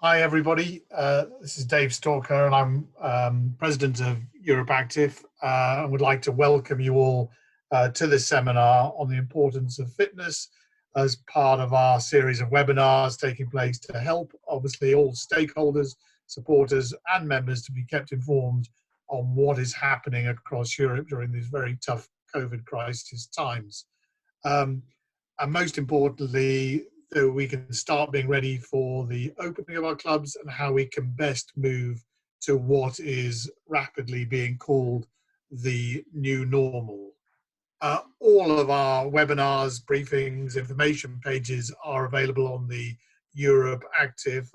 Hi, everybody. This is Dave Stalker, and I'm president of EuropeActive, and would like to welcome you all to this seminar on the importance of fitness as part of our series of webinars taking place to help, obviously, all stakeholders, supporters, and members to be kept informed on what is happening across Europe during these very tough COVID crisis times. And most importantly, so we can start being ready for the opening of our clubs and how we can best move to what is rapidly being called the new normal. All of our webinars, briefings, information pages are available on the EuropeActive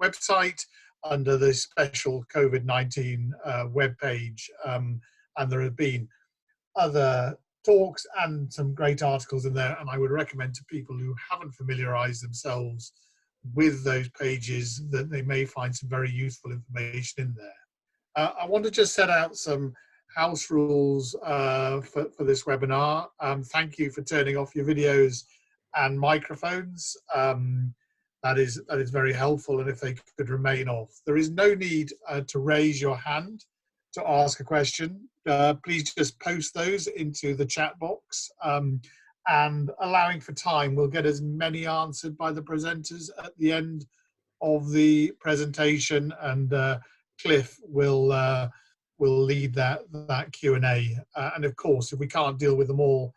website under the special COVID-19 webpage, and there have been other talks and some great articles in there, and I would recommend to people who haven't familiarized themselves with those pages that they may find some very useful information in there. I want to just set out some house rules for this webinar. Thank you for turning off your videos and microphones. That is very helpful, and if they could remain off. There is no need to raise your hand to ask a question. Please just post those into the chat box, and allowing for time, we'll get as many answered by the presenters at the end of the presentation, and Cliff will lead that Q&A. And of course, if we can't deal with them all,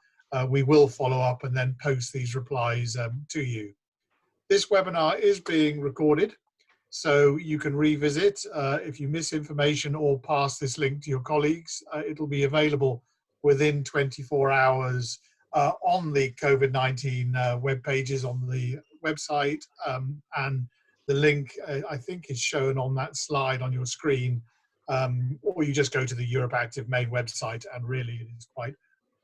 we will follow up and then post these replies to you. This webinar is being recorded, so you can revisit if you miss information or pass this link to your colleagues. It'll be available within 24 hours on the COVID-19 web pages on the website, and the link I think is shown on that slide on your screen, or you just go to the EuropeActive main website and really it is quite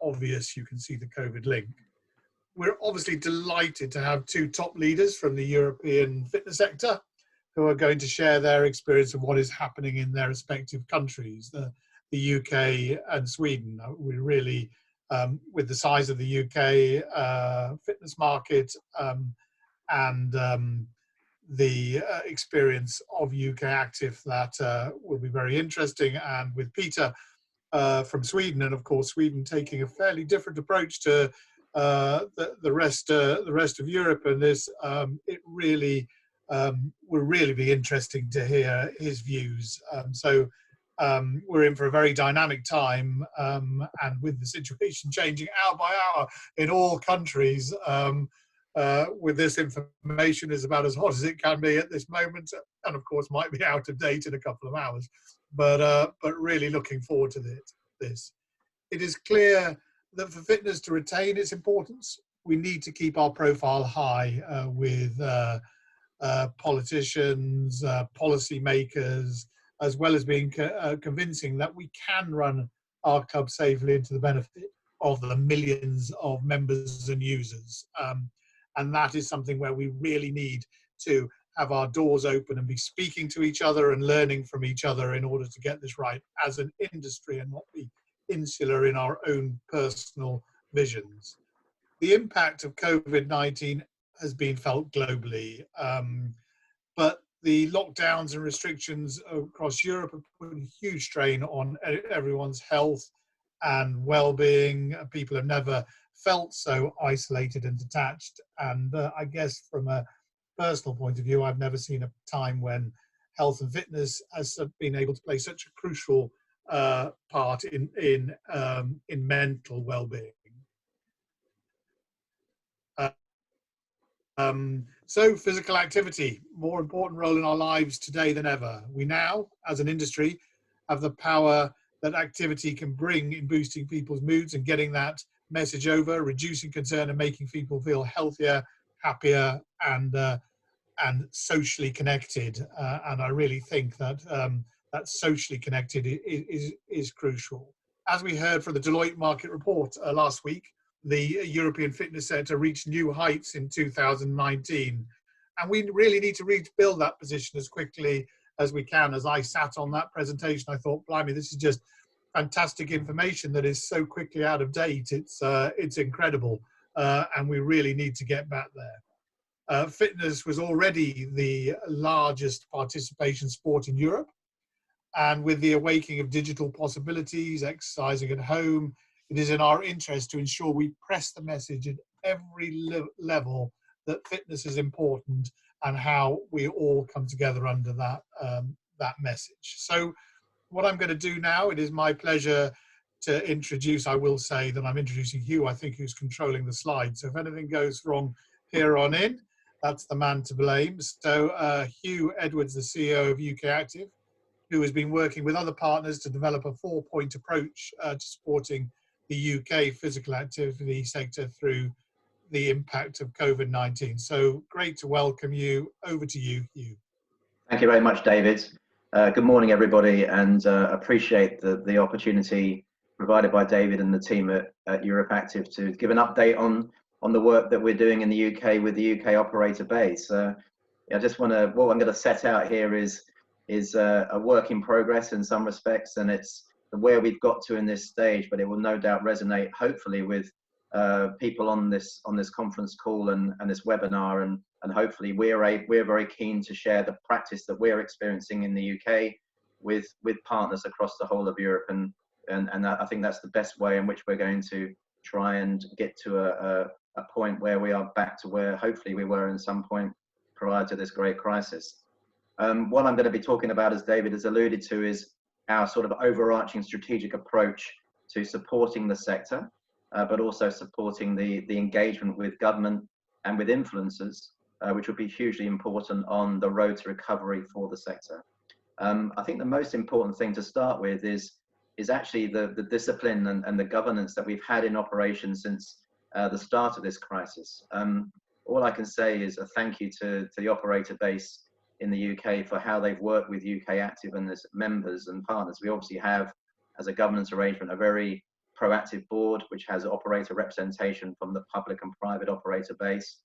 obvious you can see the COVID link. We're obviously delighted to have two top leaders from the European fitness sector who are going to share their experience of what is happening in their respective countries, the UK and Sweden. We really, with the size of the UK fitness market and the experience of UKActive, that will be very interesting. And with Peter from Sweden, and of course Sweden taking a fairly different approach to the rest of Europe, and this it really will really be interesting to hear his views. So we're in for a very dynamic time, and with the situation changing hour by hour in all countries, with this information is about as hot as it can be at this moment, and of course might be out of date in a couple of hours. But really looking forward to this. It is clear that for fitness to retain its importance, we need to keep our profile high with politicians, policy makers, as well as being convincing that we can run our club safely into the benefit of the millions of members and users. And that is something where we really need to have our doors open and be speaking to each other and learning from each other in order to get this right as an industry and not be insular in our own personal visions. The impact of COVID-19 has been felt globally, but the lockdowns and restrictions across Europe have put a huge strain on everyone's health and well-being. People have never felt so isolated and detached, and I guess from a personal point of view, I've never seen a time when health and fitness has been able to play such a crucial part in mental well-being. So physical activity, more important role in our lives today than ever. We now, as an industry, have the power that activity can bring in boosting people's moods and getting that message over, reducing concern and making people feel healthier, happier, and socially connected. And I really think that that socially connected is crucial. As we heard from the Deloitte market report last week, the European fitness sector reached new heights in 2019. And we really need to rebuild that position as quickly as we can. As I sat on that presentation, I thought, blimey, this is just fantastic information that is so quickly out of date. It's incredible. And we really need to get back there. fitness was already the largest participation sport in Europe. And with the awakening of digital possibilities, exercising at home, it is in our interest to ensure we press the message at every level that fitness is important and how we all come together under that, that message. So what I'm going to do now, it is my pleasure to introduce, I will say that I'm introducing Huw, I think, who's controlling the slides. So if anything goes wrong here on in, that's the man to blame. So Huw Edwards, the CEO of ukactive, who has been working with other partners to develop a 4-point approach to supporting the UK physical activity sector through the impact of COVID-19. So great to welcome you. Over to you, Huw. Thank you very much, David. Good morning, everybody, and appreciate the opportunity provided by David and the team at EuropeActive to give an update on the work that we're doing in the UK with the UK operator base. I just want to, what I'm going to set out here is a work in progress in some respects, and it's where we've got to in this stage, but it will no doubt resonate, hopefully, with people on this conference call and this webinar, and hopefully we're very keen to share the practice that we're experiencing in the UK with partners across the whole of Europe, and I think that's the best way in which we're going to try and get to a point where we are back to where hopefully we were in some point prior to this great crisis. What I'm going to be talking about, as David has alluded to, is our sort of overarching strategic approach to supporting the sector, but also supporting the engagement with government and with influencers, which will be hugely important on the road to recovery for the sector. I think the most important thing to start with is actually the discipline and the governance that we've had in operation since the start of this crisis. All I can say is a thank you to the operator base in the UK for how they've worked with ukactive and its members and partners. We obviously have, as a governance arrangement, a very proactive board which has operator representation from the public and private operator base.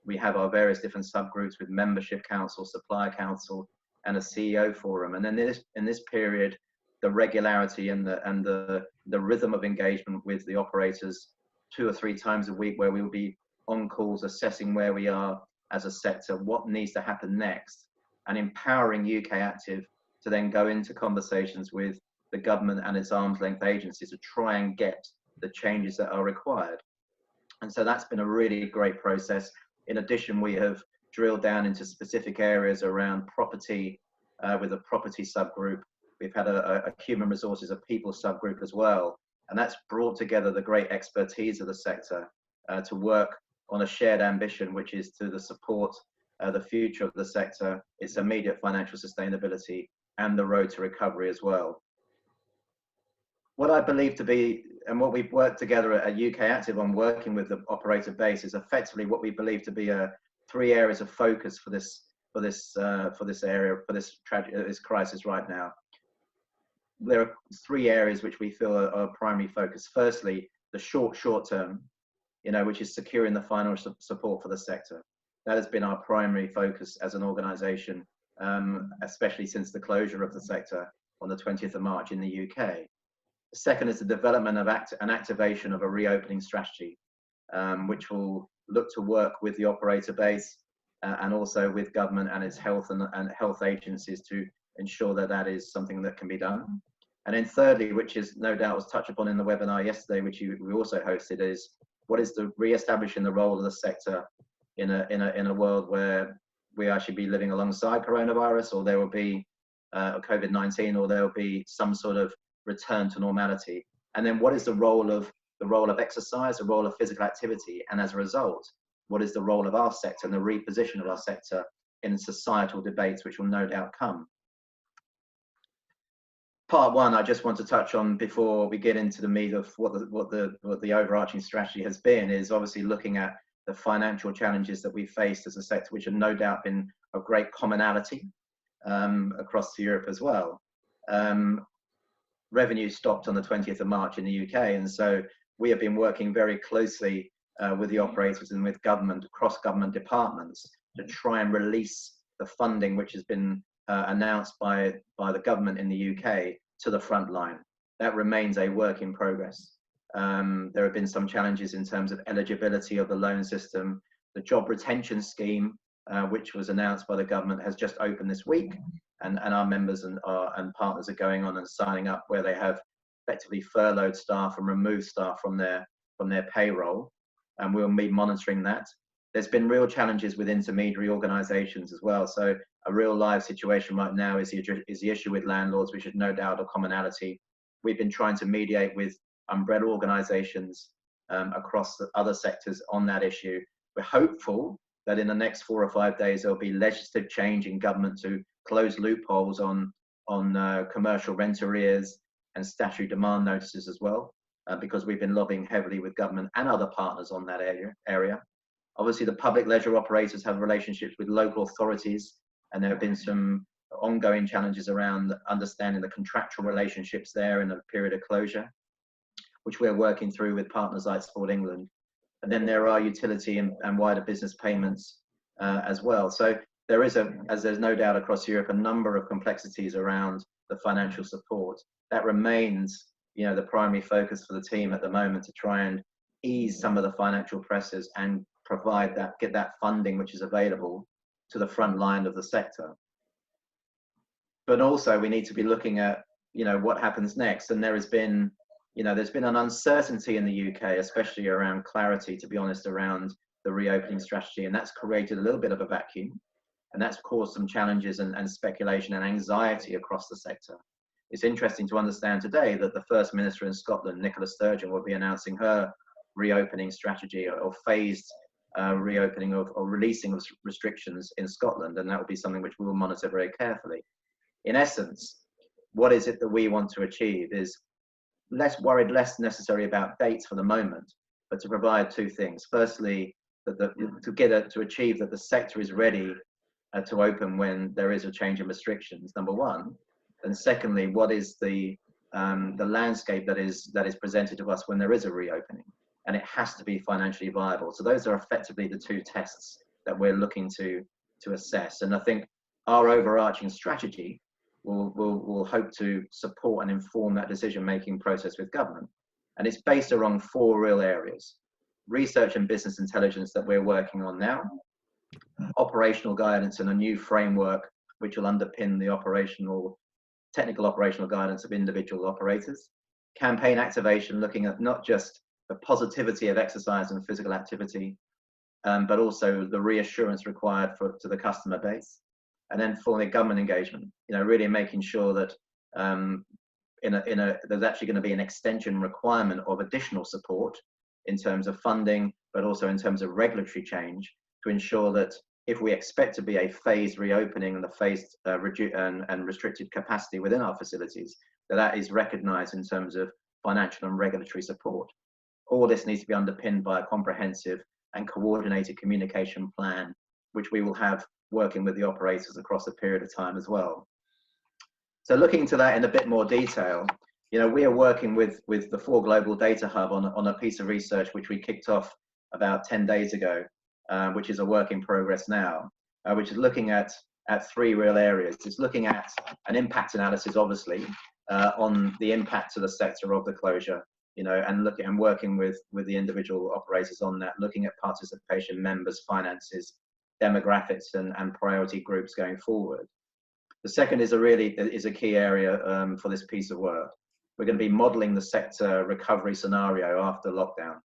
We have our various different subgroups with membership council, supplier council, and a CEO forum. And then in this period, the regularity and the rhythm of engagement with the operators 2 or 3 times a week, where we will be on calls assessing where we are as a sector, what needs to happen next, and empowering ukactive to then go into conversations with the government and its arm's length agencies to try and get the changes that are required. And so that's been a really great process. In addition, we have drilled down into specific areas around property with a property subgroup. We've had a human resources, a people subgroup as well. And that's brought together the great expertise of the sector to work on a shared ambition, which is to support the future of the sector, its immediate financial sustainability, and the road to recovery as well. What I believe to be, and what we've worked together at ukactive on working with the operator base, is effectively what we believe to be 3 areas of focus for this crisis right now. There are 3 areas which we feel are primary focus. Firstly, the short term, which is securing the financial support for the sector. That has been our primary focus as an organisation, especially since the closure of the sector on the 20th of March in the UK. The second is the development of and activation of a reopening strategy, which will look to work with the operator base and also with government and its health and health agencies to ensure that that is something that can be done. And then thirdly, which is no doubt was touched upon in the webinar yesterday, which we also hosted, is what is the re-establishing the role of the sector in a world where we actually be living alongside coronavirus, or there will be COVID-19, or there will be some sort of return to normality. And then what is the role of exercise, the role of physical activity, and as a result, what is the role of our sector and the reposition of our sector in societal debates, which will no doubt come. Part 1, I just want to touch on before we get into the meat of what the overarching strategy has been, is obviously looking at the financial challenges that we faced as a sector, which have no doubt been of great commonality across Europe as well. Revenue stopped on the 20th of March in the UK, and so we have been working very closely with the operators and with government, across government departments, to try and release the funding which has been announced by the government in the UK to the front line. That remains a work in progress. There have been some challenges in terms of eligibility of the loan system. The job retention scheme, which was announced by the government, has just opened this week, and our members and partners are going on and signing up, where they have effectively furloughed staff and removed staff from their payroll, and we'll be monitoring that. There's been real challenges with intermediary organisations as well. So a real live situation right now is the issue with landlords, which is no doubt a commonality. We've been trying to mediate with umbrella organisations across the other sectors on that issue. We're hopeful that in the next 4 or 5 days there'll be legislative change in government to close loopholes on commercial rent arrears and statutory demand notices as well, because we've been lobbying heavily with government and other partners on that area. Obviously, the public leisure operators have relationships with local authorities, and there have been some ongoing challenges around understanding the contractual relationships there in a period of closure, which we're working through with partners like Sport England. And then there are utility and wider business payments as well. So there is, as there's no doubt across Europe, a number of complexities around the financial support. That remains, you know, the primary focus for the team at the moment, to try and ease some of the financial pressures and provide that, get that funding which is available to the front line of the sector. But also we need to be looking at, you know, what happens next. And there has been, you know, there's been an uncertainty in the UK, especially around clarity, to be honest, around the reopening strategy. And that's created a little bit of a vacuum. And that's caused some challenges and speculation and anxiety across the sector. It's interesting to understand today that the First Minister in Scotland, Nicola Sturgeon, will be announcing her reopening strategy, or phased reopening or releasing of restrictions in Scotland, and that will be something which we will monitor very carefully. In essence, what is it that we want to achieve is less necessary about dates for the moment, but to provide two things. Firstly, to achieve that the sector is ready to open when there is a change in restrictions, number one. And secondly, what is the landscape that is presented to us when there is a reopening? And it has to be financially viable. So those are effectively the two tests that we're looking to assess. And I think our overarching strategy will hope to support and inform that decision-making process with government. And it's based around 4 real areas: research and business intelligence that we're working on now, operational guidance and a new framework which will underpin the technical operational guidance of individual operators, campaign activation, looking at not just the positivity of exercise and physical activity, but also the reassurance required to the customer base. And then finally, government engagement, you know, really making sure that there's actually going to be an extension requirement of additional support in terms of funding, but also in terms of regulatory change, to ensure that if we expect to be a phased reopening and the phased and restricted capacity within our facilities, that is recognised in terms of financial and regulatory support. All this needs to be underpinned by a comprehensive and coordinated communication plan, which we will have working with the operators across a period of time as well. So looking into that in a bit more detail, you know, we are working with the 4 Global Data Hub on a piece of research which we kicked off about 10 days ago, which is a work in progress now, which is looking at 3 real areas. It's looking at an impact analysis, obviously, on the impact to the sector of the closure, you know, and working with the individual operators on that, looking at participation, members, finances, demographics, and priority groups going forward. The second is a key area for this piece of work. We're going to be modelling the sector recovery scenario after lockdown.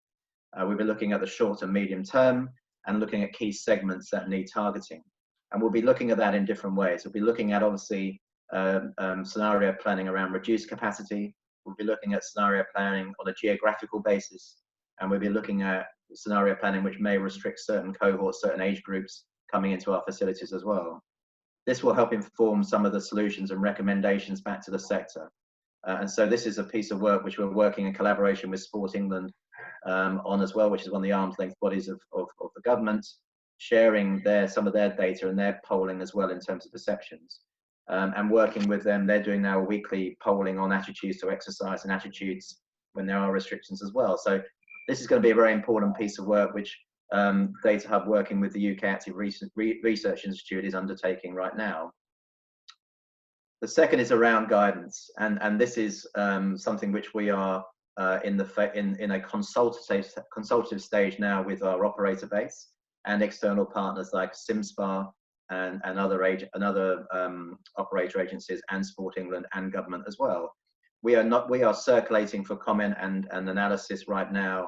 We'll be looking at the short and medium term and looking at key segments that need targeting. And we'll be looking at that in different ways. We'll be looking at, obviously, scenario planning around reduced capacity. We'll be looking at scenario planning on a geographical basis. And we'll be looking at scenario planning which may restrict certain cohorts, certain age groups coming into our facilities as well. This will help inform some of the solutions and recommendations back to the sector. And so this is a piece of work which we're working in collaboration with Sport England on as well, which is one of the arm's length bodies of the government, sharing some of their data and their polling as well in terms of perceptions. And working with them, they're doing now a weekly polling on attitudes to exercise and attitudes when there are restrictions as well. So this is going to be a very important piece of work which Data Hub, working with the ukactive Research Institute, is undertaking right now. The second is around guidance, and this is something which we are in a consultative stage now with our operator base. and external partners like SimSpa and other operator agencies, and Sport England and government as well. We are circulating for comment and analysis right now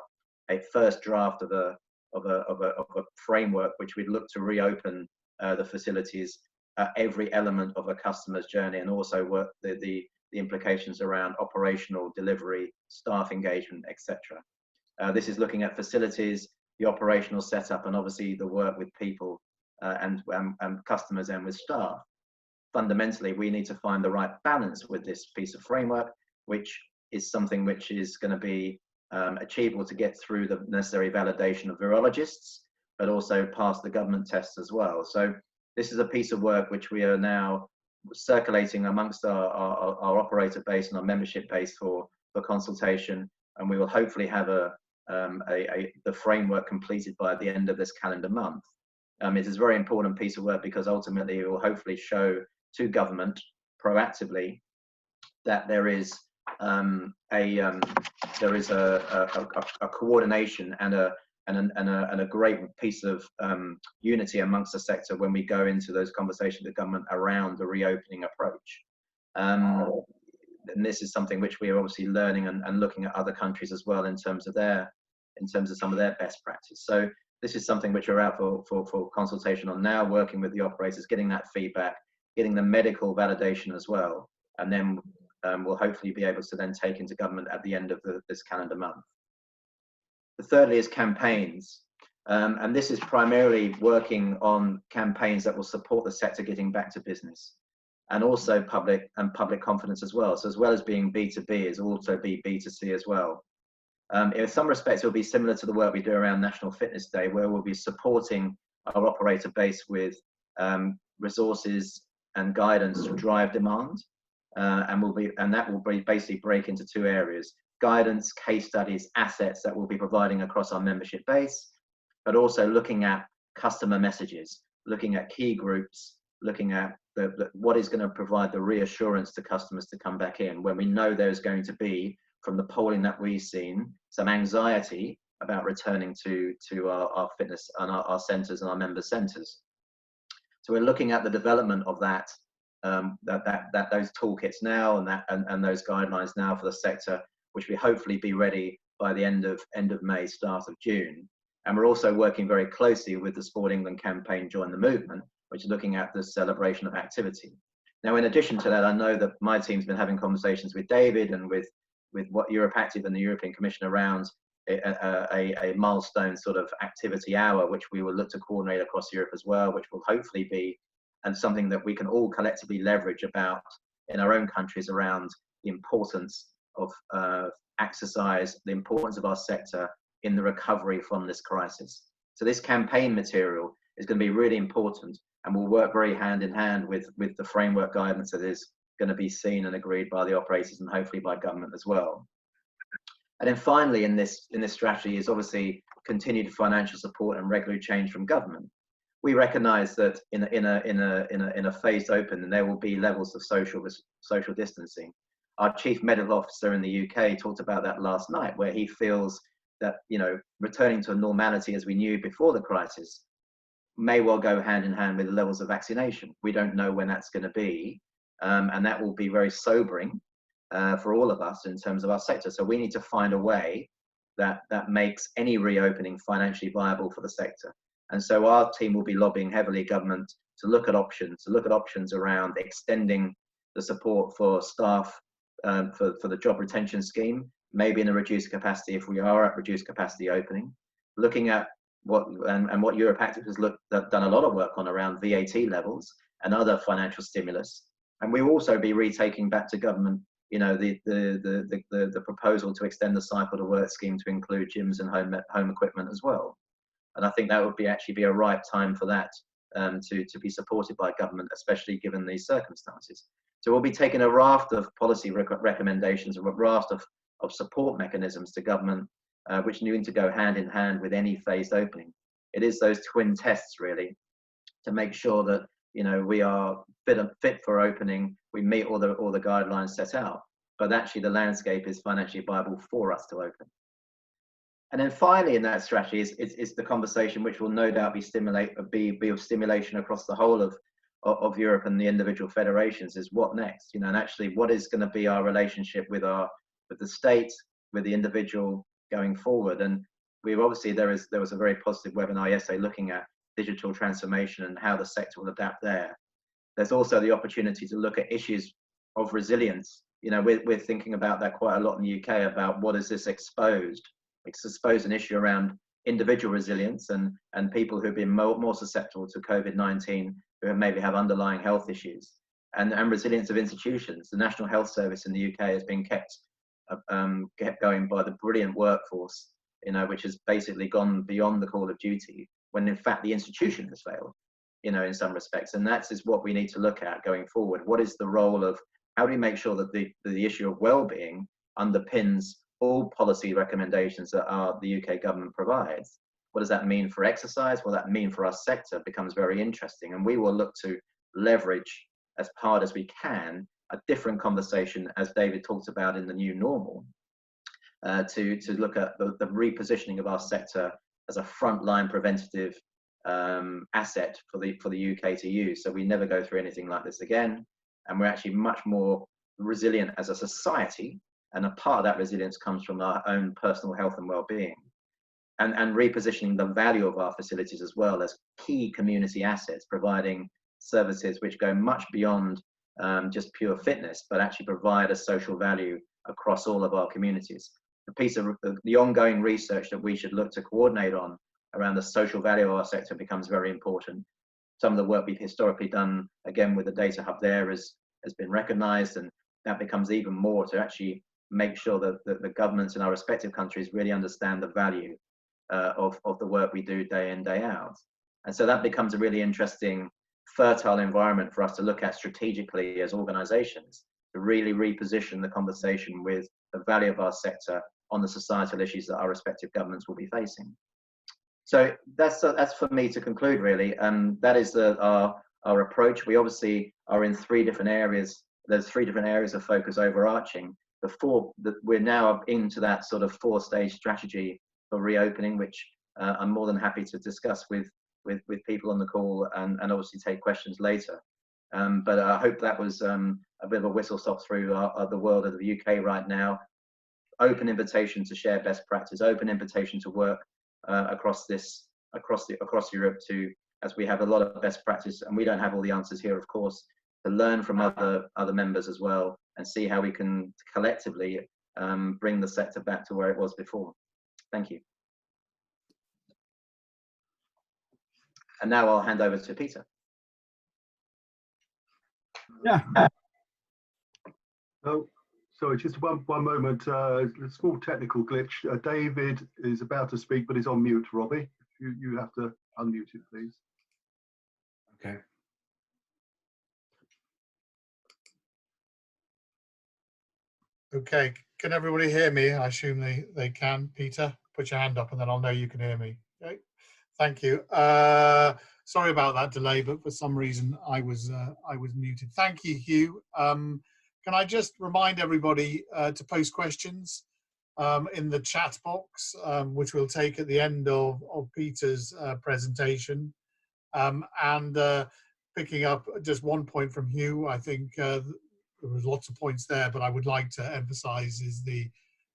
a first draft of a framework which we'd look to reopen the facilities, every element of a customer's journey, and also work the implications around operational delivery, staff engagement, etc. This is looking at facilities, the operational setup, and obviously the work with people and customers and with staff. Fundamentally, we need to find the right balance with this piece of framework, which is something which is going to be achievable to get through the necessary validation of virologists, but also pass the government tests as well. So this is a piece of work which we are now circulating amongst our operator base and our membership base for consultation, and we will hopefully have the framework completed by the end of this calendar month. It is a very important piece of work because ultimately it will hopefully show to government proactively that there is a coordination and a great piece of unity amongst the sector when we go into those conversations with government around the reopening approach. And this is something which we are obviously learning and looking at other countries as well in terms of some of their best practice. So this is something which we're out for consultation on now, working with the operators, getting that feedback, getting the medical validation as well, and then we'll hopefully be able to then take into government at the end of this calendar month. The thirdly is campaigns, and this is primarily working on campaigns that will support the sector getting back to business, and also public confidence as well. So as well as being B2B, is also be B2C as well. In some respects, it will be similar to the work we do around National Fitness Day, where we'll be supporting our operator base with resources and guidance to drive demand, and that will basically break into two areas: guidance, case studies, assets that we'll be providing across our membership base, but also looking at customer messages, looking at key groups, looking at what is going to provide the reassurance to customers to come back in when we know there's going to be, from the polling that we've seen, some anxiety about returning to our fitness and our centres and our member centres. So we're looking at the development of those toolkits now and those guidelines now for the sector, which will hopefully be ready by the end of May, start of June. And we're also working very closely with the Sport England campaign, Join the Movement, which is looking at the celebration of activity. Now, in addition to that, I know that my team's been having conversations with David and with what EuropeActive and the European Commission around a milestone sort of activity hour, which we will look to coordinate across Europe as well, which will hopefully be something that we can all collectively leverage about in our own countries around the importance of exercise, the importance of our sector in the recovery from this crisis. So this campaign material is going to be really important, and we'll work very hand in hand with the framework guidance that is going to be seen and agreed by the operators and hopefully by government as well. And then finally, in this strategy is obviously continued financial support and regulatory change from government. We recognise that in a phased open, there will be levels of social distancing. Our chief medical officer in the UK talked about that last night, where he feels that returning to a normality as we knew before the crisis may well go hand in hand with the levels of vaccination. We don't know when that's going to be, and that will be very sobering for all of us in terms of our sector. So we need to find a way that makes any reopening financially viable for the sector. And so our team will be lobbying heavily government to look at options around extending the support for staff for the job retention scheme, maybe in a reduced capacity if we are at reduced capacity opening, looking at what EuropeActive has done a lot of work on around VAT levels and other financial stimulus. And we will also be retaking back to government, the proposal to extend the cycle to work scheme to include gyms and home equipment as well. And I think that would actually be a right time for that to be supported by government, especially given these circumstances. So we'll be taking a raft of policy recommendations, a raft of support mechanisms to government, which need to go hand in hand with any phased opening. It is those twin tests really to make sure that we are fit for opening, we meet all the guidelines set out, but actually the landscape is financially viable for us to open. And then finally in that strategy is the conversation which will no doubt be of stimulation across the whole of Europe and the individual federations, is what next, and actually what is going to be our relationship with the state, with the individual going forward. And we've obviously, there was a very positive webinar yesterday looking at digital transformation and how the sector will adapt there. There's also the opportunity to look at issues of resilience. We're thinking about that quite a lot in the UK, about what is this exposed. It's exposed an issue around individual resilience and people who've been more susceptible to COVID-19, who maybe have underlying health issues, and resilience of institutions. The National Health Service in the UK has been kept going by the brilliant workforce, which has basically gone beyond the call of duty, when in fact the institution has failed, in some respects. And that is what we need to look at going forward. What is the role of, how do we make sure that the issue of well-being underpins all policy recommendations that the UK government provides? What does that mean for exercise? What does that mean for our sector becomes very interesting. And we will look to leverage as hard as we can a different conversation, as David talked about in the new normal, to look at the repositioning of our sector as a frontline preventative asset for the UK to use, so we never go through anything like this again. And we're actually much more resilient as a society, and a part of that resilience comes from our own personal health and well-being, and repositioning the value of our facilities as well as key community assets, providing services which go much beyond just pure fitness, but actually provide a social value across all of our communities. The piece of the ongoing research that we should look to coordinate on around the social value of our sector becomes very important. Some of the work we've historically done, again with the data hub there, has been recognised, and that becomes even more to actually make sure that the governments in our respective countries really understand the value of the work we do day in, day out. And so that becomes a really interesting, fertile environment for us to look at strategically as organisations, to really reposition the conversation with the value of our sector on the societal issues that our respective governments will be facing. So that's for me to conclude, really. That is our approach. We obviously are in 3 different areas. There's 3 different areas of focus overarching. We're now into that sort of 4-stage strategy for reopening, which I'm more than happy to discuss with people on the call, and obviously take questions later. But I hope that was a bit of a whistle-stop through the world of the UK right now. Open invitation to share best practice, open invitation to work across Europe, as we have a lot of best practice, and we don't have all the answers here, of course, to learn from other members as well, and see how we can collectively bring the sector back to where it was before. Thank you. And now I'll hand over to Peter. Yeah. Oh, sorry, just one moment. A small technical glitch. David is about to speak, but he's on mute, Robbie. You have to unmute it, please. Okay. Okay, can everybody hear me? I assume they can. Peter, put your hand up and then I'll know you can hear me. Okay, thank you. Sorry about that delay, but for some reason I was muted. Thank you, Huw. Can I just remind everybody to post questions in the chat box, which we'll take at the end of Peter's presentation. And picking up just one point from Huw, I think there was lots of points there, but I would like to emphasize is the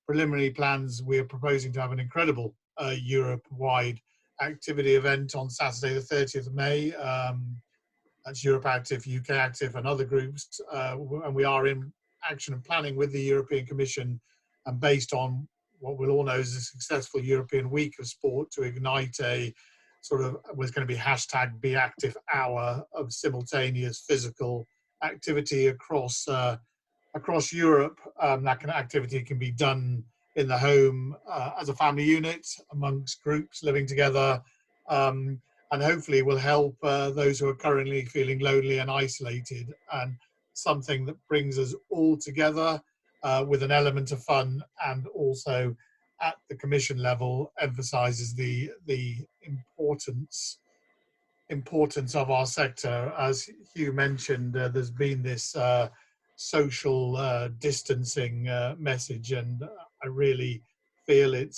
preliminary plans. We are proposing to have an incredible Europe-wide activity event on Saturday the 30th of May. That's EuropeActive, UKActive and other groups. And we are in action and planning with the European Commission, and based on what we'll all know is a successful European Week of Sport, to ignite a sort of, was going to be hashtag Be Active Hour of simultaneous physical activity across Europe. That activity can be done in the home as a family unit, amongst groups living together, and hopefully will help those who are currently feeling lonely and isolated, and something that brings us all together with an element of fun, and also at the Commission level emphasises the importance of our sector. As Huw mentioned, there's been this social distancing message, and I really feel it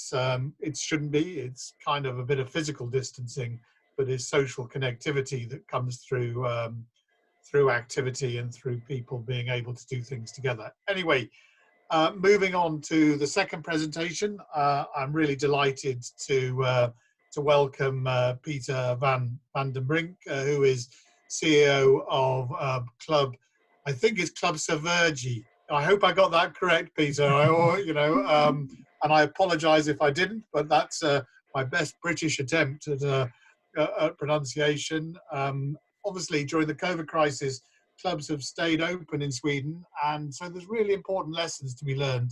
shouldn't be. It's kind of a bit of physical distancing, but it's social connectivity that comes through through activity and through people being able to do things together. Anyway, moving on to the second presentation, I'm really delighted to welcome Peter van den Brink, who is CEO of I think it's KlubbSverige. I hope I got that correct, Peter. And I apologise if I didn't, but that's my best British attempt at pronunciation. Obviously, during the COVID crisis, clubs have stayed open in Sweden, and so there's really important lessons to be learned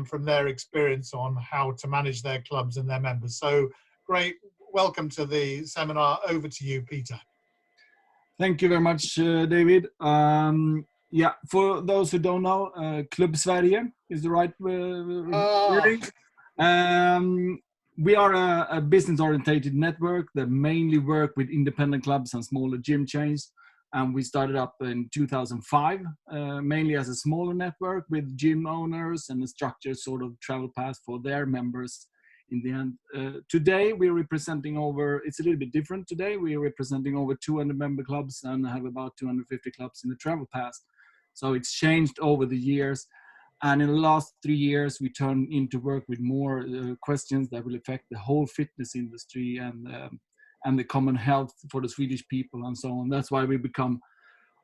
from their experience on how to manage their clubs and their members. So great, welcome to the seminar. Over to you, Peter. Thank you very much, David. Yeah, for those who don't know, KlubbSverige is the right wording. We are a business-oriented network that mainly work with independent clubs and smaller gym chains. And we started up in 2005, mainly as a smaller network with gym owners and a structured sort of travel pass for their members in the end. Today, we're representing it's a little bit different today. We're representing over 200 member clubs and have about 250 clubs in the travel pass. So it's changed over the years. And in the last 3 years, we turned into work with more questions that will affect the whole fitness industry and the common health for the Swedish people and so on. That's why we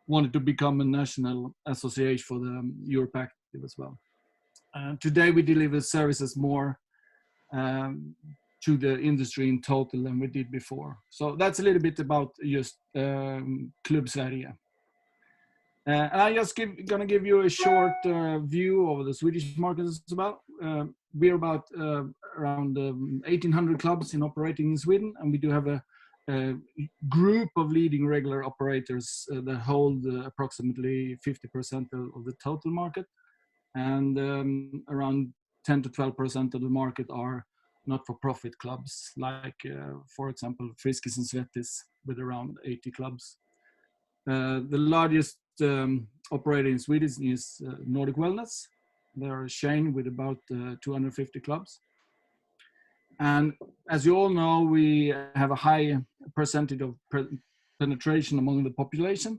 wanted to become a national association for the EuropeActive as well. Today we deliver services more to the industry in total than we did before. So that's a little bit about just KlubbSverige. I'm just gonna give you a short view of the Swedish market as well. We're about around 1,800 clubs operating in Sweden, and we do have a group of leading regular operators that hold approximately 50% of the total market, and around 10 to 12% of the market are not-for-profit clubs, like, for example, Friskis and Svettis with around 80 clubs. The largest operator in Sweden is Nordic Wellness. They're a chain with about 250 clubs. And as you all know, we have a high percentage of penetration among the population,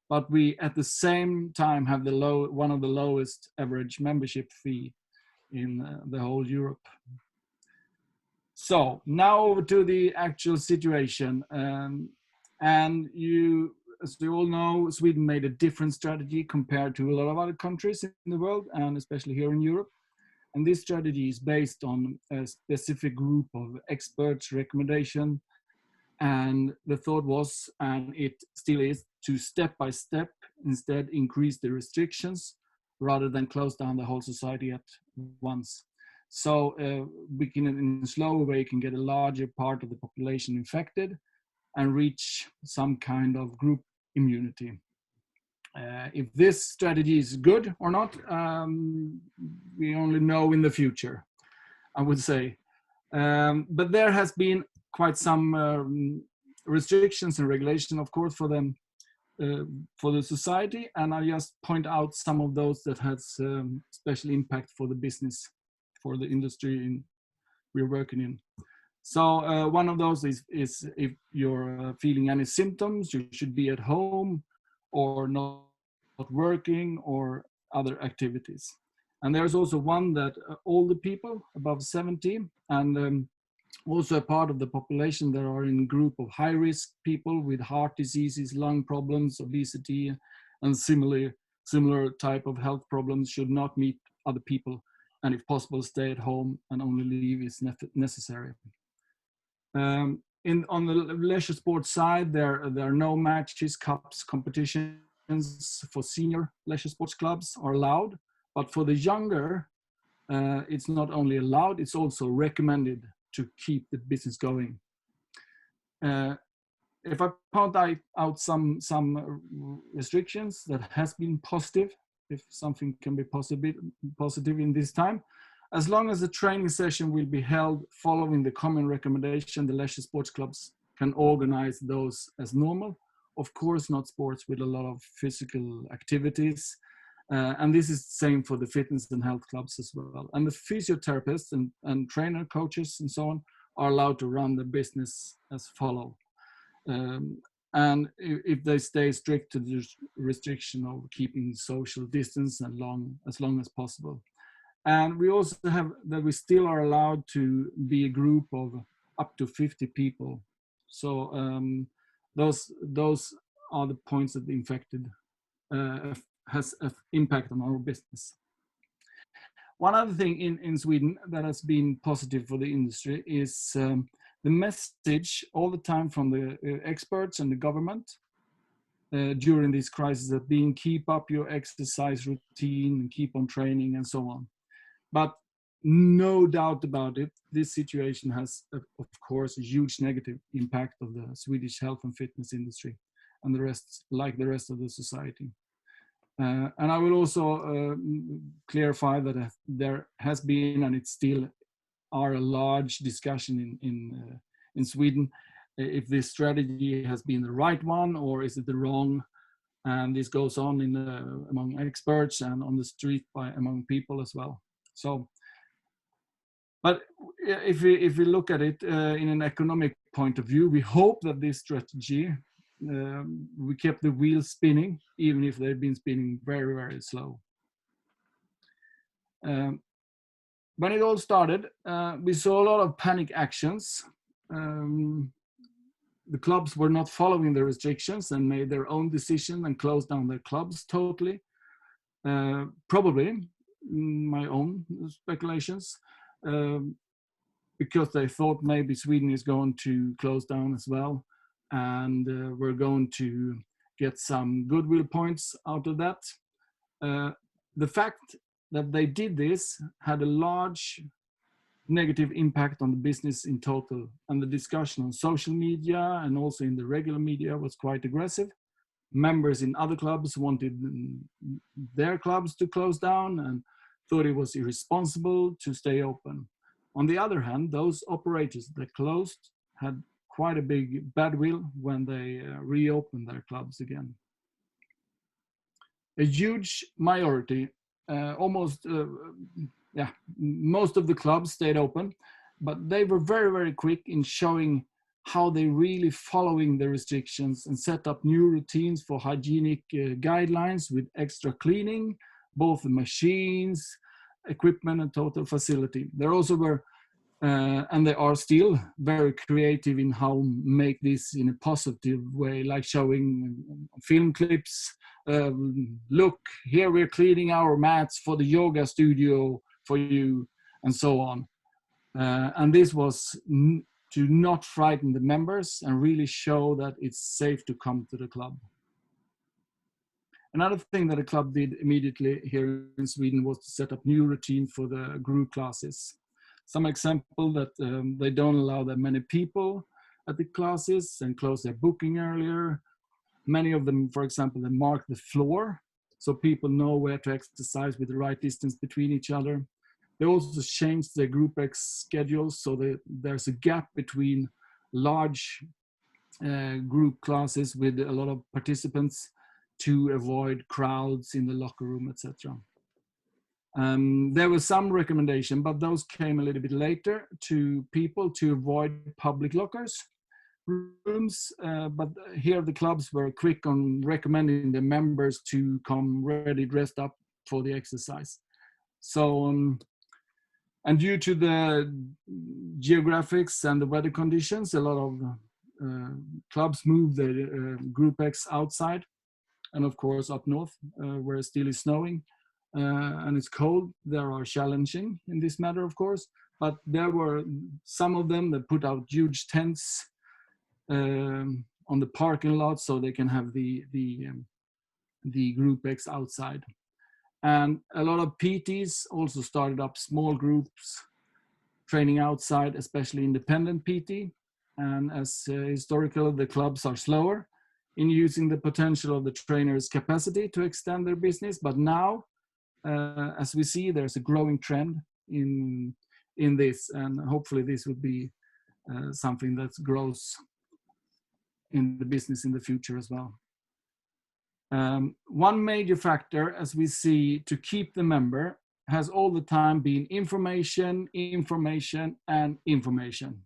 but we at the same time have one of the lowest average membership fee in the whole Europe. So now over to the actual situation. As you all know, Sweden made a different strategy compared to a lot of other countries in the world, and especially here in Europe. And this strategy is based on a specific group of experts' recommendation. And the thought was, and it still is, to step by step instead increase the restrictions rather than close down the whole society at once. So we can, in a slower way, can get a larger part of the population infected and reach some kind of group immunity. If this strategy is good or not, we only know in the future, I would say. But there has been quite some restrictions and regulation, of course, for the society, and I just point out some of those that has special impact for the business, for the industry we're working in. So one of those is if you're feeling any symptoms, you should be at home or not working or other activities. And there's also one that older people above 70 and also a part of the population that are in a group of high risk people with heart diseases, lung problems, obesity, and similar type of health problems should not meet other people, and if possible stay at home and only leave is necessary. On the leisure sports side, there are no matches, cups, competitions for senior leisure sports clubs are allowed, but for the younger, it's not only allowed, it's also recommended to keep the business going. If I point out some restrictions that has been positive, if something can be positive in this time, as long as the training session will be held following the common recommendation, the leisure sports clubs can organize those as normal. Of course, not sports with a lot of physical activities. And this is the same for the fitness and health clubs as well. And the physiotherapists and trainer coaches and so on are allowed to run the business as follow. And if they stay strict to the restriction of keeping social distance and as long as possible. And we also have that we still are allowed to be a group of up to 50 people. So those are the points that the infected has an impact on our business. One other thing in Sweden that has been positive for the industry is the message all the time from the experts and the government during this crisis of being keep up your exercise routine and keep on training and so on. But no doubt about it, this situation has, of course, a huge negative impact of the Swedish health and fitness industry and the rest, like the rest of the society. And I will also clarify that there has been, and it still are, a large discussion in Sweden if this strategy has been the right one or is it the wrong. And this goes on among experts and on the street among people as well. So, but if we look at it in an economic point of view, we hope that this strategy, we kept the wheels spinning, even if they've been spinning very, very slow. When it all started, we saw a lot of panic actions. The clubs were not following the restrictions and made their own decision and closed down their clubs totally. Probably, my own speculations, because they thought maybe Sweden is going to close down as well, and we're going to get some goodwill points out of that. The fact that they did this had a large negative impact on the business in total, and the discussion on social media and also in the regular media was quite aggressive. Members in other clubs wanted their clubs to close down and thought it was irresponsible to stay open. On the other hand, those operators that closed had quite a big badwill when they reopened their clubs again. A huge majority, most of the clubs stayed open, but they were very, very quick in showing how they really following the restrictions and set up new routines for hygienic guidelines with extra cleaning, both the machines, equipment and total facility. There also were, and they are still very creative in how make this in a positive way, like showing film clips. Look, here we're cleaning our mats for the yoga studio for you, and so on. And this was to not frighten the members and really show that it's safe to come to the club. Another thing that the club did immediately here in Sweden was to set up new routine for the group classes. Some example that they don't allow that many people at the classes and close their booking earlier. Many of them, for example, they mark the floor so people know where to exercise with the right distance between each other. They also changed their group X schedules so that there's a gap between large group classes with a lot of participants to avoid crowds in the locker room, etc. There was some recommendation, but those came a little bit later to people to avoid public lockers rooms. But here the clubs were quick on recommending the members to come ready dressed up for the exercise. So, and due to the geographics and the weather conditions, a lot of clubs moved their Group X outside, and of course up north, where it still is snowing and it's cold. There are challenging in this matter, of course, but there were some of them that put out huge tents on the parking lot so they can have the Group X outside. And a lot of PTs also started up small groups training outside, especially independent PT. And as historical, the clubs are slower in using the potential of the trainer's capacity to extend their business. But now, as we see, there's a growing trend in this, and hopefully this will be something that grows in the business in the future as well. One major factor, as we see, to keep the member has all the time been information, information, and information.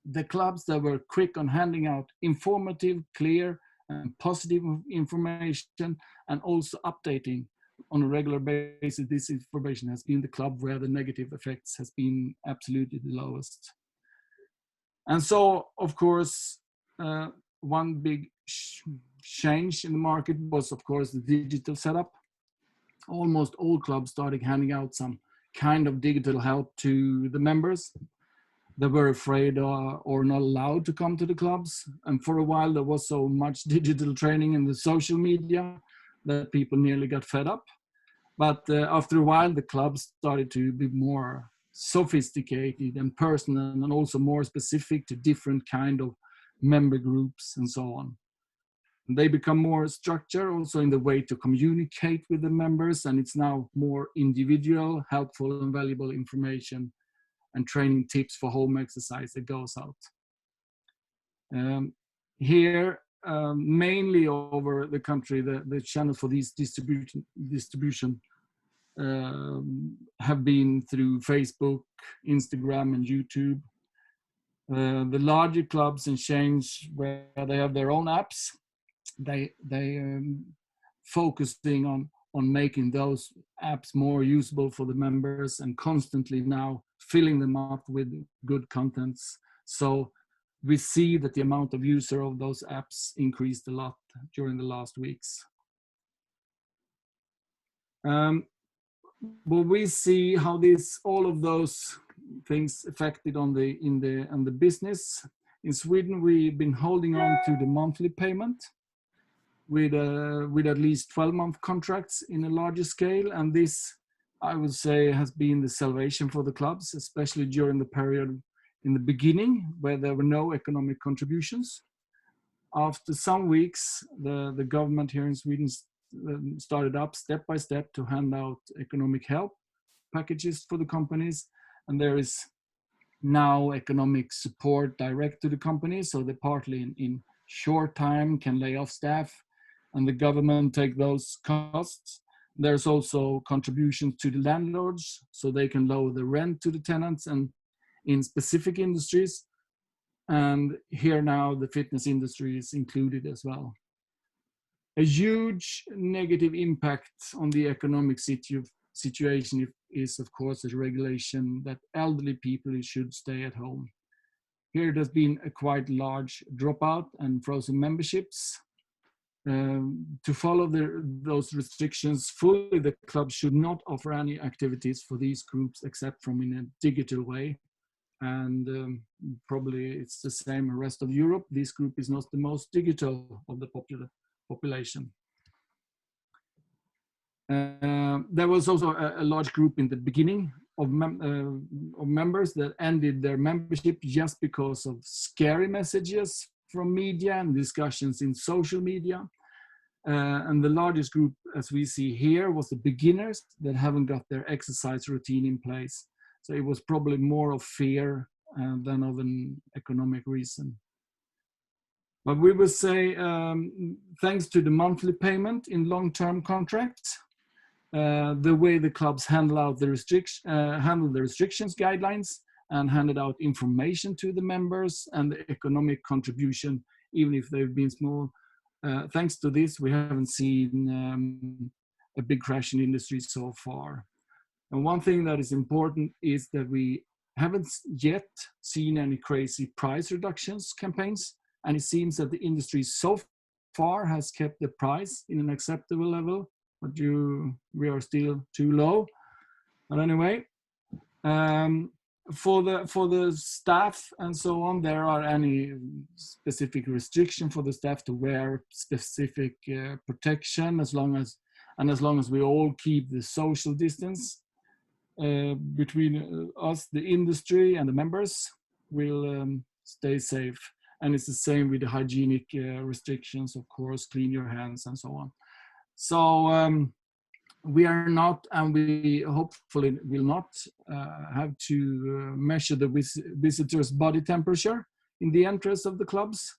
The clubs that were quick on handing out informative, clear, and positive information, and also updating on a regular basis, this information has been the club where the negative effects has been absolutely the lowest. And so, of course, one big change in the market was, of course, the digital setup. Almost all clubs started handing out some kind of digital help to the members that were afraid or not allowed to come to the clubs. And for a while, there was so much digital training in the social media that people nearly got fed up. But after a while, the clubs started to be more sophisticated and personal, and also more specific to different kind of member groups and so on. And they become more structured also in the way to communicate with the members, and it's now more individual, helpful and valuable information and training tips for home exercise that goes out. Here, mainly over the country, the channel for these distribution have been through Facebook, Instagram, and YouTube. The larger clubs and chains where they have their own apps, they focusing on making those apps more usable for the members and constantly now filling them up with good contents. So we see that the amount of user of those apps increased a lot during the last weeks. But we see how all of those things affected on the business. In Sweden, we've been holding on to the monthly payment with at least 12-month contracts in a larger scale, and this, I would say, has been the salvation for the clubs, especially during the period in the beginning where there were no economic contributions. After some weeks, the government here in Sweden started up step by step to hand out economic help packages for the companies, and there is now economic support direct to the companies, so they partly in short time can lay off staff and the government take those costs. There's also contributions to the landlords so they can lower the rent to the tenants and in specific industries, and here now the fitness industry is included as well. A huge negative impact on the economic situation is, of course, a regulation that elderly people should stay at home. Here there's been a quite large dropout and frozen memberships. To follow those restrictions fully, the club should not offer any activities for these groups except from in a digital way. And probably it's the same in the rest of Europe. This group is not the most digital of the population. There was also a large group in the beginning of members that ended their membership just because of scary messages from media and discussions in social media. And the largest group, as we see here, was the beginners that haven't got their exercise routine in place. So it was probably more of fear than of an economic reason. But we will say, thanks to the monthly payment in long-term contracts, the way the clubs handle the restrictions guidelines and handed out information to the members and the economic contribution, even if they've been small. Thanks to this, we haven't seen a big crash in the industry so far. And one thing that is important is that we haven't yet seen any crazy price reductions campaigns, and it seems that the industry so far has kept the price in an acceptable level, but we are still too low. But anyway, for the staff and so on, there are any specific restriction for the staff to wear specific protection as long as we all keep the social distance between us, the industry, and the members, will stay safe. And it's the same with the hygienic restrictions, of course, clean your hands and so on. So we are not, and we hopefully will not have to measure the visitors' body temperature in the entrance of the clubs.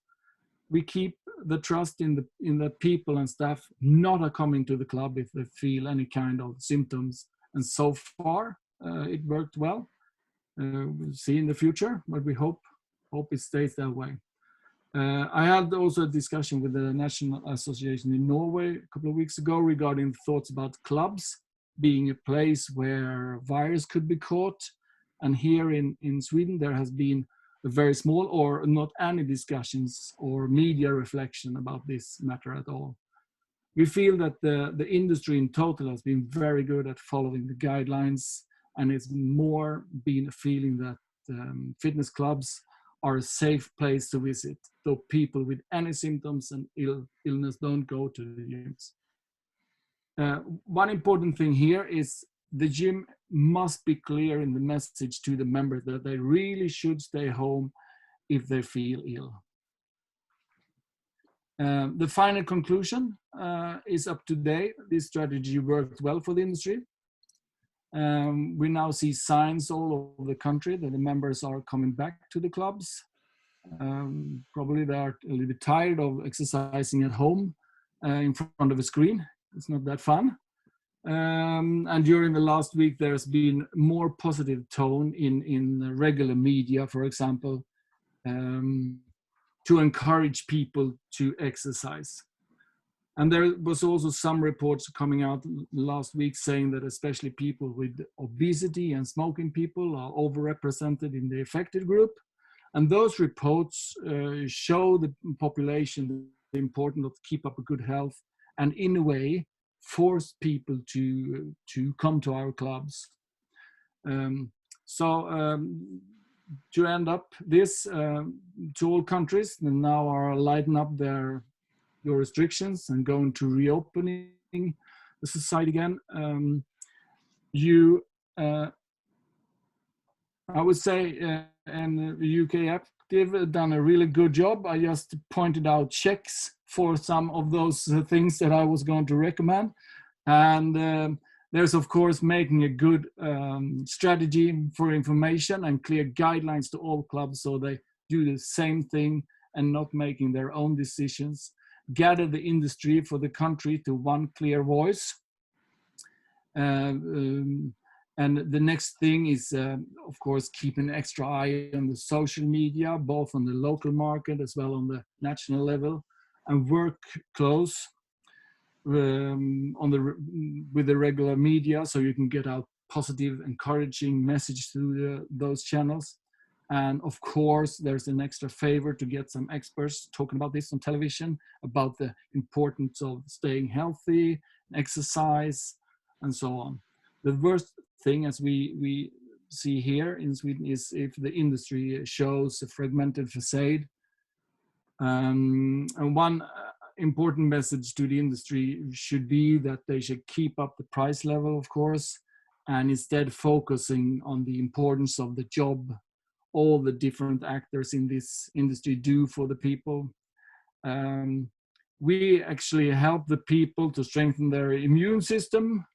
We keep the trust in the people and staff not are coming to the club if they feel any kind of symptoms. And so far, it worked well. We'll see in the future, but we hope it stays that way. I had also a discussion with the National Association in Norway a couple of weeks ago regarding thoughts about clubs being a place where virus could be caught. And here in Sweden, there has been a very small or not any discussions or media reflection about this matter at all. We feel that the industry in total has been very good at following the guidelines, and it's more been a feeling that fitness clubs are a safe place to visit, though people with any symptoms and illness don't go to the gyms. One important thing here is the gym must be clear in the message to the members that they really should stay home if they feel ill. The final conclusion is up to date. This strategy worked well for the industry. We now see signs all over the country that the members are coming back to the clubs. Probably they are a little bit tired of exercising at home in front of a screen. It's not that fun. And during the last week, there's been more positive tone in regular media, for example, to encourage people to exercise. And there was also some reports coming out last week saying that especially people with obesity and smoking people are overrepresented in the affected group. And those reports show the population the importance of keep up a good health and in a way force people to come to our clubs. To end up this, to all countries that now are lighting up your restrictions and going to reopening the society again, I would say, and UKActive done a really good job. I just pointed out checks for some of those things that I was going to recommend. And there's, of course, making a good strategy for information and clear guidelines to all clubs so they do the same thing and not making their own decisions. Gather the industry for the country to one clear voice. And the next thing is, of course, keep an extra eye on the social media, both on the local market as well on the national level, and work close with the regular media so you can get out positive, encouraging message through those channels. And of course, there's an extra favor to get some experts talking about this on television, about the importance of staying healthy, exercise, and so on. The worst thing, as we see here in Sweden, is if the industry shows a fragmented facade. And one important message to the industry should be that they should keep up the price level, of course, and instead focusing on the importance of the job all the different actors in this industry do for the people. We actually help the people to strengthen their immune system,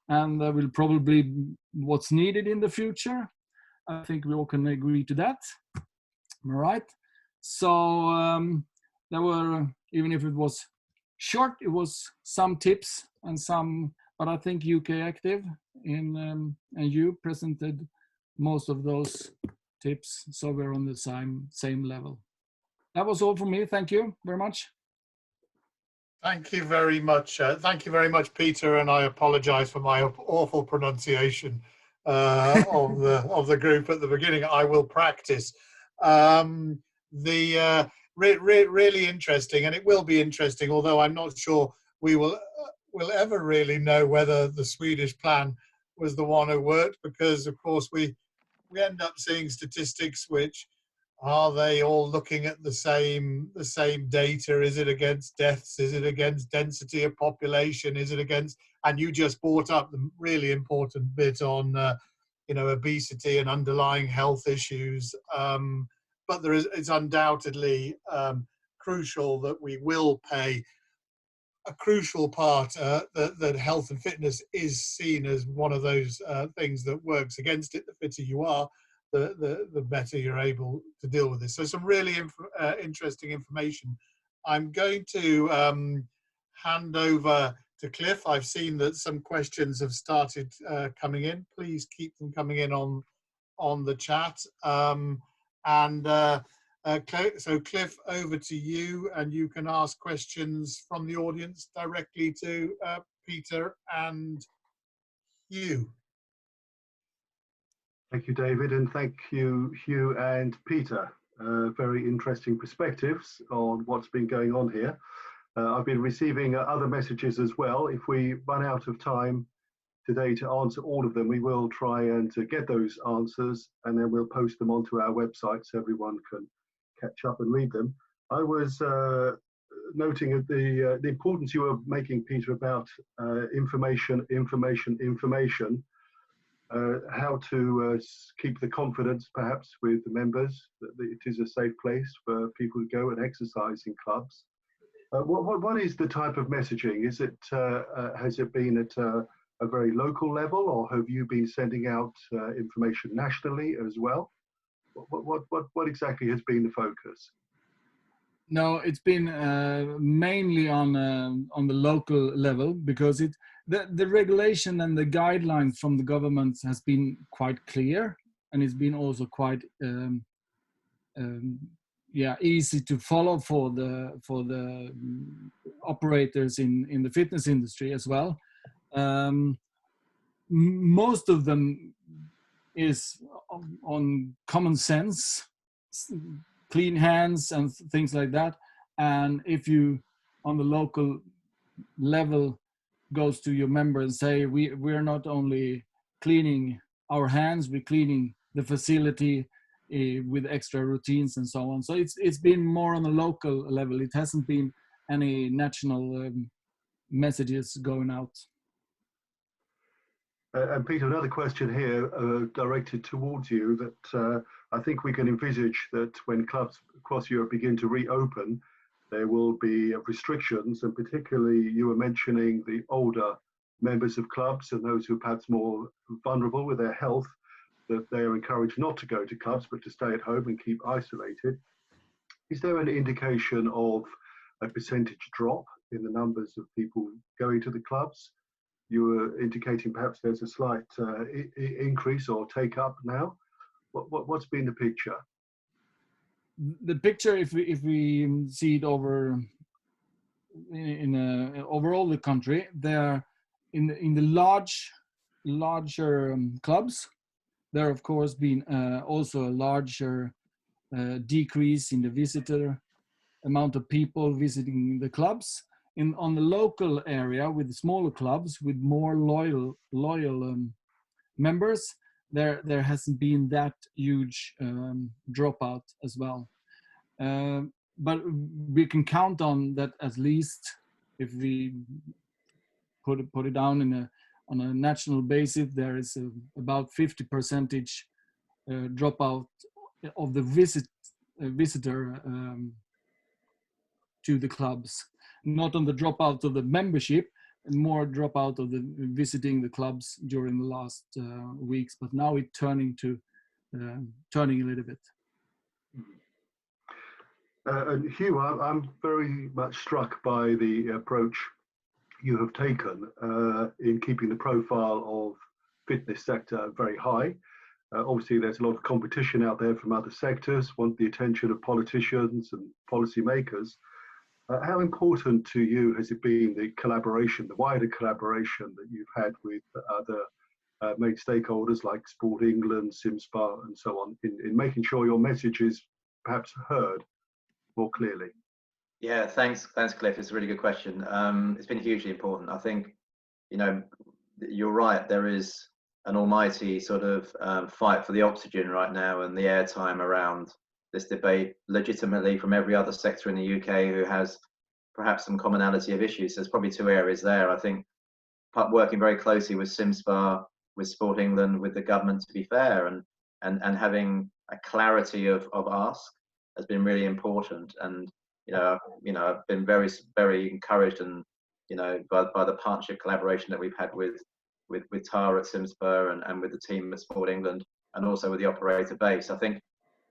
and that will probably be what's needed in the future. I think we all can agree to that. All right. So there were, even if it was short, it was some tips and some, but I think UKActive and you presented most of those tips, so we're on the same level. That was all from me. Thank you very much. Thank you very much. Thank you very much, Peter, and I apologize for my awful pronunciation of the group at the beginning. I will practice. Really interesting, and it will be interesting, although I'm not sure we will ever really know whether the Swedish plan was the one who worked, because of course we end up seeing statistics which, are they all looking at the same data? Is it against deaths? Is it against density of population? Is it against, and you just brought up the really important bit on obesity and underlying health issues, but it's undoubtedly crucial that we will pay a crucial part, that health and fitness is seen as one of those things that works against it. The fitter you are, the better you're able to deal with this. So some really interesting information I'm going to hand over to Cliff. I've seen that some questions have started coming in. Please keep them coming in on the chat. So Cliff, over to you, and you can ask questions from the audience directly to Peter and Huw. Thank you, David, and thank you, Huw and Peter. Very interesting perspectives on what's been going on here. I've been receiving other messages as well. If we run out of time today to answer all of them, we will try and to get those answers, and then we'll post them onto our website so everyone can catch up and read them. I was noting the importance you were making, Peter, about information, how to keep the confidence perhaps with the members that it is a safe place for people to go and exercise in clubs. What is the type of messaging? Is it has it been at a very local level, or have you been sending out information nationally as well? What exactly has been the focus? No, it's been mainly on the local level, because the regulation and the guidelines from the government has been quite clear, and it's been also quite easy to follow for the operators in the fitness industry as well. Most of them is on common sense, clean hands and things like that. And if you on the local level goes to your member and say, we're not only cleaning our hands, we're cleaning the facility with extra routines and so on. So it's been more on a local level. It hasn't been any national messages going out. And Peter, another question here directed towards you, that I think we can envisage that when clubs across Europe begin to reopen, there will be restrictions, and particularly you were mentioning the older members of clubs and those who are perhaps more vulnerable with their health, that they are encouraged not to go to clubs but to stay at home and keep isolated. Is there an indication of a percentage drop in the numbers of people going to the clubs? You were indicating perhaps there's a slight increase or take up now. What's been the picture? The picture, if we see it over overall the country, there in the larger clubs, there of course been also a larger decrease in the visitor amount of people visiting the clubs. On the local area with smaller clubs with more loyal members, there hasn't been that huge dropout as well. But we can count on that, at least if we put it down on a national basis, there is about 50% dropout of the visitor to the clubs. Not on the dropout of the membership, and more dropout of the visiting the clubs during the last weeks. But now it's turning a little bit. And Huw, I'm very much struck by the approach you have taken in keeping the profile of fitness sector very high. Obviously, there's a lot of competition out there from other sectors, want the attention of politicians and policymakers. How important to you has it been, the collaboration, the wider collaboration that you've had with other main stakeholders like Sport England, SimSpa and so on, in making sure your message is perhaps heard more clearly? Yeah, thanks Cliff. It's a really good question. It's been hugely important. I think, you're right, there is an almighty sort of fight for the oxygen right now and the airtime around this debate, legitimately from every other sector in the UK who has perhaps some commonality of issues. There's probably two areas there. I think working very closely with SimSpa, with Sport England, with the government, to be fair, and having a clarity of ask has been really important. And I've been very, very encouraged and by the partnership collaboration that we've had with Tara at SimSpa and with the team at Sport England, and also with the operator base. I think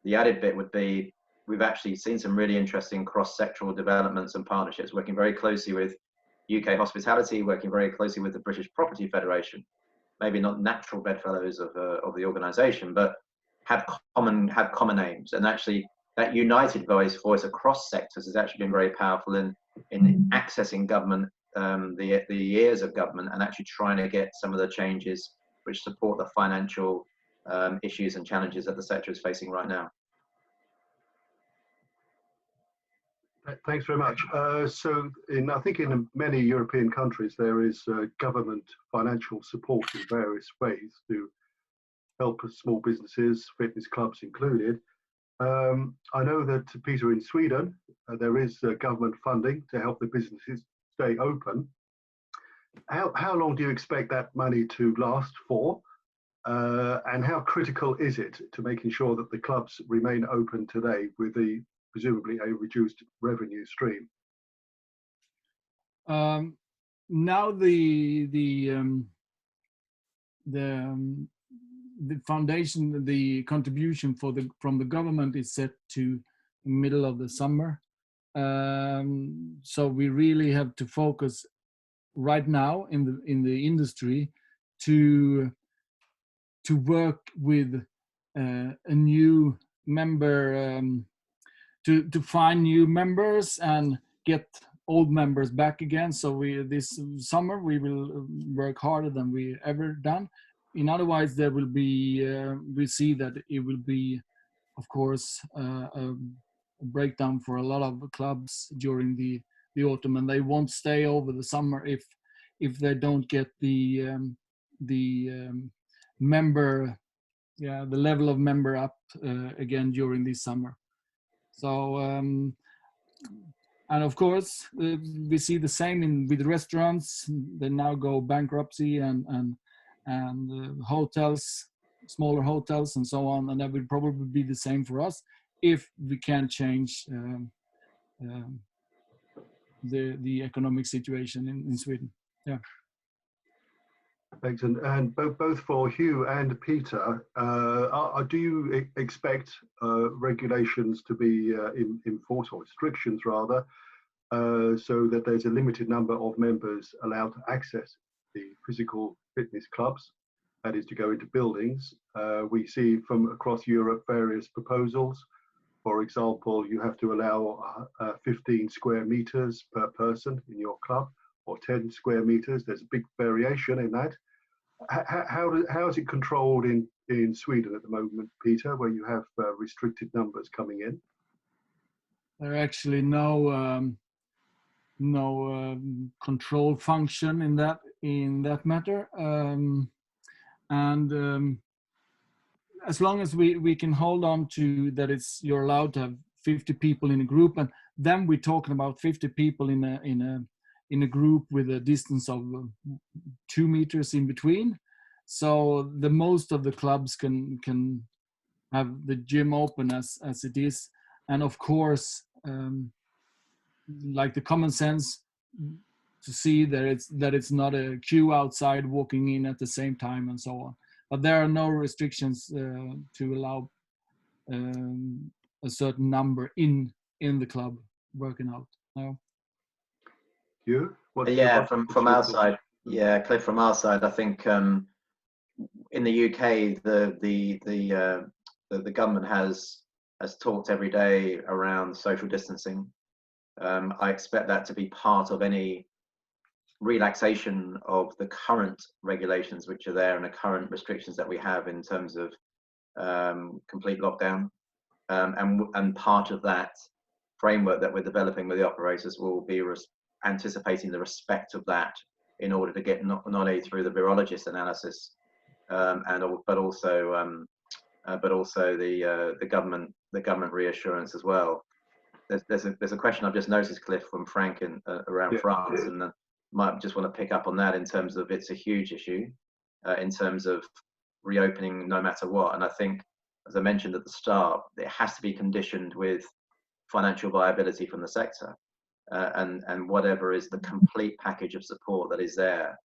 the added bit would be, we've actually seen some really interesting cross-sectoral developments and partnerships, working very closely with UK Hospitality, working very closely with the British Property Federation, maybe not natural bedfellows of the organisation, but have common aims. And actually, that united voice across sectors has actually been very powerful in accessing government, the ears of government, and actually trying to get some of the changes which support the financial issues and challenges that the sector is facing right now. Thanks very much. So I think in many European countries, there is government financial support in various ways to help small businesses, fitness clubs included. I know that, Peter, in Sweden, there is government funding to help the businesses stay open. How long do you expect that money to last for? And how critical is it to making sure that the clubs remain open today with presumably a reduced revenue stream? Now the foundation, the contribution from the government is set to middle of the summer. So we really have to focus right now in the industry to work with a new member, to find new members and get old members back again. So this summer we will work harder than we ever done. Otherwise, there will be we see that it will be, of course, a breakdown for a lot of clubs during the autumn, and they won't stay over the summer if they don't get the member, the level of member up again during this summer. So and of course we see the same with restaurants. They now go bankruptcy and hotels, smaller hotels and so on, and that will probably be the same for us if we can change the economic situation in Sweden. Yeah. Thanks. And both for Huw and Peter, do you expect regulations to be enforced, or restrictions rather, so that there's a limited number of members allowed to access the physical fitness clubs, that is to go into buildings? We see from across Europe various proposals. For example, you have to allow 15 square meters per person in your club, or 10 square meters. There's a big variation in that. How is it controlled in Sweden at the moment, Peter, where you have restricted numbers coming in? There are actually no control function in that matter, and as long as we can hold on to that, you're allowed to have 50 people in a group, and then we're talking about 50 people in a group with a distance of 2 meters in between. So the most of the clubs can have the gym open as it is, and of course, like the common sense to see that it's not a queue outside walking in at the same time and so on. But there are no restrictions to allow a certain number in the club working out. No. You? Yeah, from our side, yeah, Cliff, from our side, I think in the UK, the government has talked every day around social distancing. I expect that to be part of any relaxation of the current regulations which are there and the current restrictions that we have in terms of complete lockdown. And part of that framework that we're developing with the operators will be anticipating the respect of that in order to get not only through the virologist analysis, but also the government reassurance as well. There's a question I've just noticed, Cliff, from Frank around France, and might just want to pick up on that in terms of it's a huge issue in terms of reopening no matter what. And I think, as I mentioned at the start, it has to be conditioned with financial viability from the sector, and whatever is the complete package of support that is there,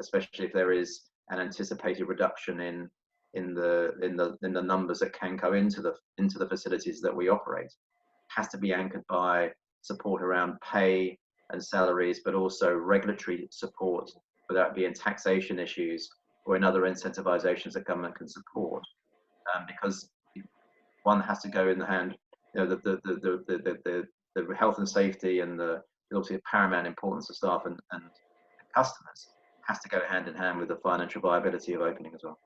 especially if there is an anticipated reduction in in the numbers that can go into the facilities that we operate. It has to be anchored by support around pay and salaries, but also regulatory support, whether that be in taxation issues or in other incentivizations that government can support, because one has to go in the hand. The health and safety and the obviously paramount importance of staff and customers has to go hand in hand with the financial viability of opening as well.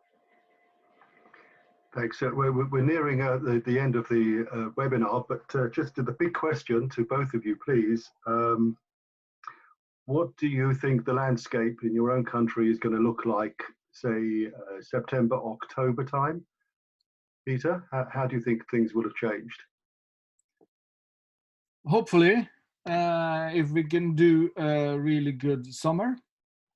Thanks. We're nearing the end of the webinar, but just the big question to both of you, please. What do you think the landscape in your own country is going to look like, say, September, October time? Peter, how do you think things will have changed? Hopefully, if we can do a really good summer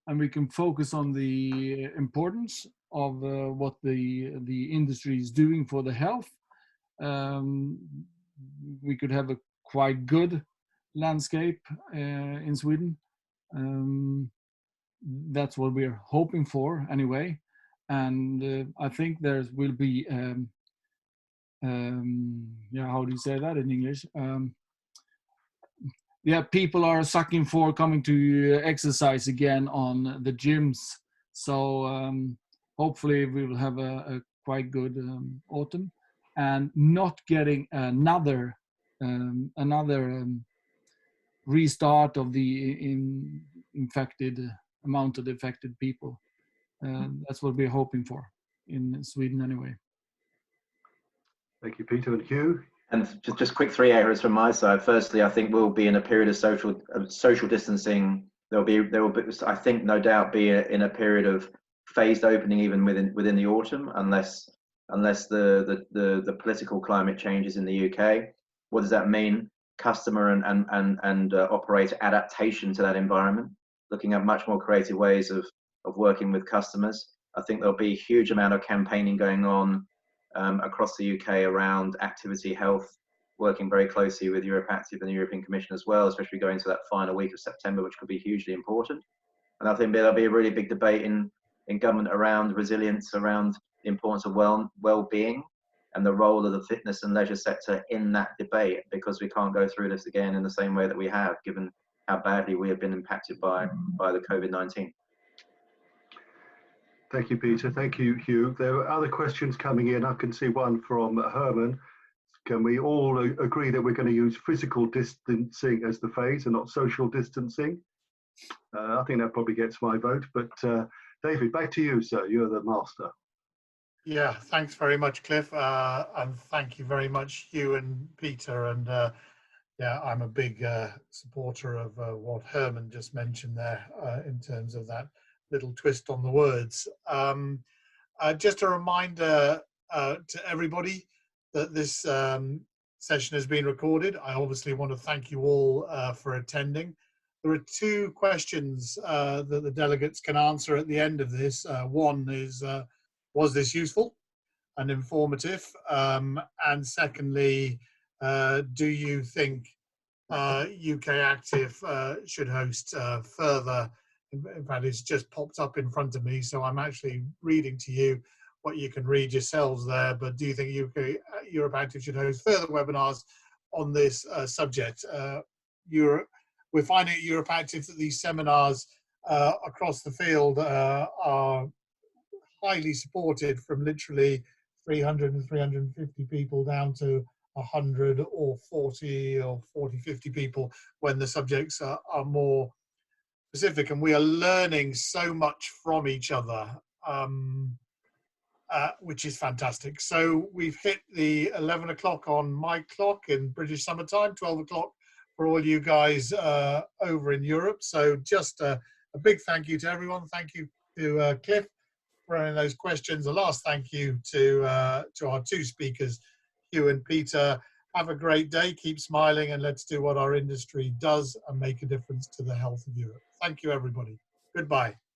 and we can focus on the importance of what the industry is doing for the health, we could have a quite good landscape in Sweden. That's what we're hoping for anyway. And I think there will be, how do you say that in English? People are sucking for coming to exercise again on the gyms. So hopefully we will have a quite good autumn, and not getting another restart of the amount of infected people. That's what we're hoping for in Sweden anyway. Thank you, Peter. And Huw? And just quick 3 areas from my side. Firstly, I think we'll be in a period of social distancing. There will be, I think, no doubt, be in a period of phased opening even within the autumn, unless the political climate changes in the UK. What does that mean? Customer and operator adaptation to that environment, looking at much more creative ways of working with customers. I think there'll be a huge amount of campaigning going on across the UK around activity health, working very closely with EuropeActive and the European Commission as well, especially going to that final week of September, which could be hugely important. And I think there'll be a really big debate in government around resilience, around the importance of well-being and the role of the fitness and leisure sector in that debate, because we can't go through this again in the same way that we have, given how badly we have been impacted by the COVID-19. Thank you, Peter. Thank you, Huw. There are other questions coming in. I can see one from Herman. Can we all agree that we're going to use physical distancing as the phase and not social distancing? I think that probably gets my vote. But David, back to you, sir. You're the master. Yeah, thanks very much, Cliff. And thank you very much, Huw and Peter. And I'm a big supporter of what Herman just mentioned there in terms of that little twist on the words. Just a reminder to everybody that this session has been recorded. I obviously want to thank you all for attending. There are 2 questions that the delegates can answer at the end of this. One is, was this useful and informative? And secondly, do you think UKActive should host further? In fact, it's just popped up in front of me, so I'm actually reading to you what you can read yourselves there. But do you think EuropeActive should host further webinars on this subject? We're finding at EuropeActive that these seminars across the field are highly supported, from literally 300 and 350 people down to 100 or 40 or 50 people when the subjects are more specific, and we are learning so much from each other, which is fantastic. So we've hit the 11 o'clock on my clock in British summertime, 12 o'clock for all you guys over in Europe. So just a big thank you to everyone. Thank you to Cliff for answering those questions. A last thank you to our 2 speakers, Huw and Peter. Have a great day, keep smiling, and let's do what our industry does and make a difference to the health of Europe. Thank you, everybody. Goodbye.